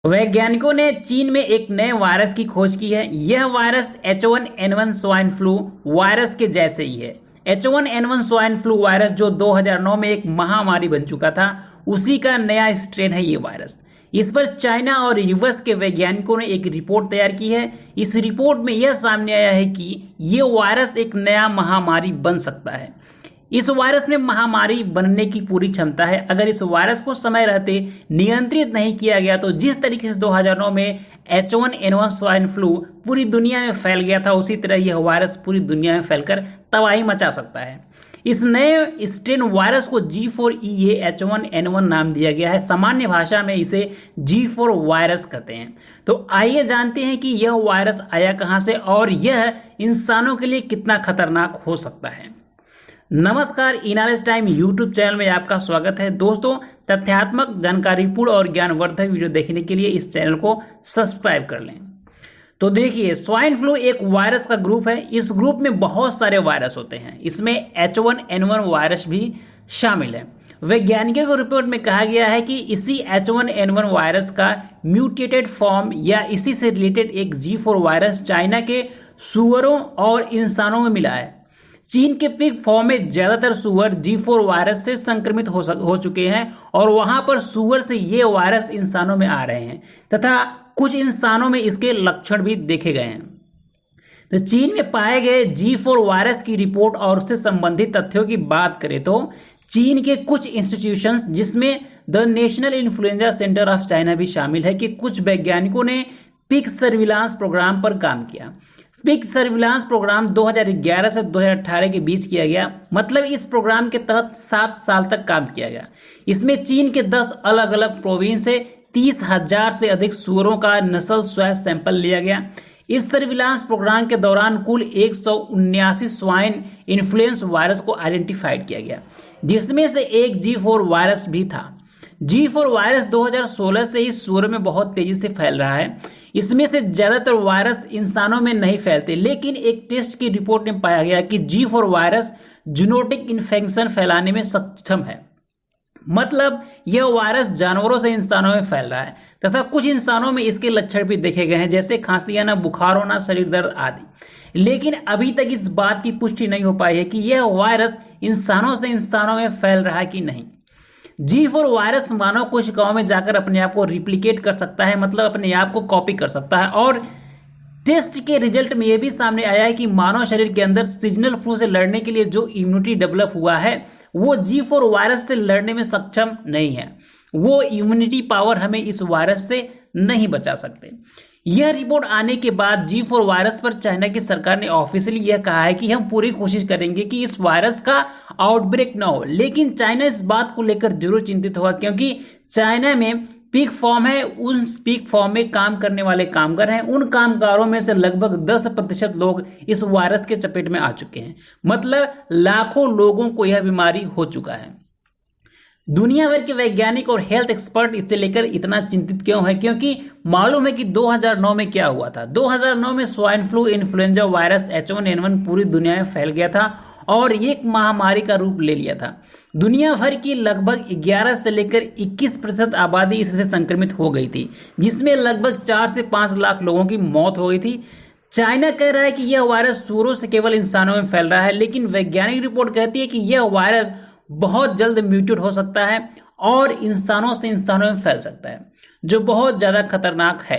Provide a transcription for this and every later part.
वैज्ञानिकों ने चीन में एक नए वायरस की खोज की है। यह virus H1N1 swine flu virus के जैसे ही है। H1N1 स्वाइन फ्लू वायरस जो 2009 में एक महामारी बन चुका था, उसी का नया स्ट्रेन है ये वायरस। इस पर चाइना और यूएस के वैज्ञानिकों ने एक रिपोर्ट तैयार की है। इस रिपोर्ट में यह सामने आया है कि ये वायरस एक नया महामारी बन सकता है। इस वायरस में महामारी बनने की पूरी क्षमता है। अगर इस वायरस को समय रहते नियंत्रित नहीं किया गया तो जिस तरीके से 2009 में H1N1 स्वाइन फ्लू पूरी दुनिया में फैल गया था, उसी तरह यह वायरस पूरी दुनिया में फैलकर तबाही मचा सकता है। इस नए स्ट्रेन वायरस को G4EA-H1N1 नाम दिया गया है। सामान्य भाषा में इसे G4 वायरस कहते हैं। तो आइए जानते हैं कि यह वायरस आया कहां से और यह इंसानों के लिए कितना खतरनाक हो सकता है। नमस्कार, इनॉलेज टाइम यूट्यूब चैनल में आपका स्वागत है। दोस्तों, तथ्यात्मक, जानकारीपूर्ण और ज्ञानवर्धक वीडियो देखने के लिए इस चैनल को सब्सक्राइब कर लें। तो देखिए, स्वाइन फ्लू एक वायरस का ग्रुप है। इस ग्रुप में बहुत सारे वायरस होते हैं। इसमें H1N1 वायरस भी शामिल है। वैज्ञानिकों की रिपोर्ट में कहा गया है कि इसी H1N1 वायरस का म्यूटेटेड फॉर्म या इसी से रिलेटेड एक G4 वायरस चाइना के सुअरों और इंसानों में मिला है। चीन के पीक फॉर्म में ज्यादातर सुअर G4 वायरस से संक्रमित हो चुके हैं और वहां पर सुअर से ये वायरस इंसानों में आ रहे हैं तथा कुछ इंसानों में इसके लक्षण भी देखे गए हैं। तो चीन में पाए गए G4 वायरस की रिपोर्ट और उससे संबंधित तथ्यों की बात करें तो चीन के कुछ इंस्टीट्यूशंस, जिसमें the national influenza centre of China भी शामिल है, कि कुछ वैज्ञानिकों ने पीक सर्विलांस प्रोग्राम पर काम किया। पीक सर्विलांस प्रोग्राम 2011 से 2018 के बीच किया गया। मतलब इस प्रोग्राम के तहत 7 साल तक काम किया गया। इसमें चीन के 10 अलग अलग प्रोविंस से 30,000 से अधिक सुअरों का नस्ल स्वैब सैंपल लिया गया। इस सर्विलांस प्रोग्राम के दौरान कुल 179 स्वाइन इन्फ्लुएंस वायरस को आइडेंटिफाइड किया गया, जिसमें से एक G4 वायरस भी था। G4 वायरस 2016 से ही सुअरों में बहुत तेजी से फैल रहा है। इसमें से ज्यादातर वायरस इंसानों में नहीं फैलते, लेकिन एक टेस्ट की रिपोर्ट में पाया गया कि G4 वायरस जूनोटिक इन्फेक्शन फैलाने में सक्षम है। मतलब यह वायरस जानवरों से इंसानों में फैल रहा है तथा कुछ इंसानों में इसके लक्षण भी देखे गए हैं, जैसे खांसी आना, बुखार होना, शरीर दर्द आदि। लेकिन अभी तक इस बात की पुष्टि नहीं हो पाई है कि यह वायरस इंसानों से इंसानों में फैल रहा है कि नहीं। G4 वायरस मानव कोशिकाओं में जाकर अपने आप को रिप्लिकेट कर सकता है, मतलब अपने आप को कॉपी कर सकता है। और टेस्ट के रिजल्ट में यह भी सामने आया है कि मानव शरीर के अंदर सीजनल फ्लू से लड़ने के लिए जो इम्यूनिटी डेवलप हुआ है, वो G4 वायरस से लड़ने में सक्षम नहीं है। वो इम्यूनिटी पावर हमें इस वायरस से नहीं बचा सकते। यह रिपोर्ट आने के बाद G4 वायरस पर चाइना की सरकार ने ऑफिशियली यह कहा है कि हम पूरी कोशिश करेंगे कि इस वायरस का आउटब्रेक ना हो। लेकिन चाइना इस बात को लेकर जरूर चिंतित होगा, क्योंकि चाइना में पीक फॉर्म है। उन पीक फॉर्म में काम करने वाले कामगार हैं। उन कामगारों में से लगभग 10% लोग इस वायरस के चपेट में आ चुके हैं। मतलब लाखों लोगों को यह बीमारी हो चुका है। दुनिया भर के वैज्ञानिक और हेल्थ एक्सपर्ट इसे लेकर इतना चिंतित क्यों है? क्योंकि मालूम है कि 2009 में क्या हुआ था। 2009 में swine flu influenza virus H1N1 पूरी दुनिया में फैल गया था और एक महामारी का रूप ले लिया था। दुनिया भर की लगभग 11 से लेकर 21% आबादी इससे संक्रमित हो गई थी, जिसमें लगभग 4 से 5 लाख लोगों की मौत हो गई थी। चाइना कह रहा है कि यह वायरस सुअरों से केवल इंसानों में फैल रहा है, लेकिन वैज्ञानिक रिपोर्ट कहती है कि यह वायरस बहुत जल्द म्यूटेट हो सकता है और इंसानों से इंसानों में फैल सकता है, जो बहुत ज्यादा खतरनाक है।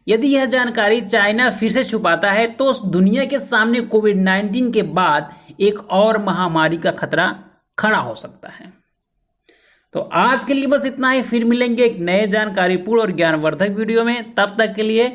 यदि यह जानकारी चाइना फिर से छुपाता है तो दुनिया के सामने कोविड-19 के बाद एक और महामारी का खतरा खड़ा हो सकता है। तो आज के लिए बस इतना ही। फिर मिलेंगे एक नए जानकारीपूर्ण और ज्ञानवर्धक वीडियो में। तब तक के लिए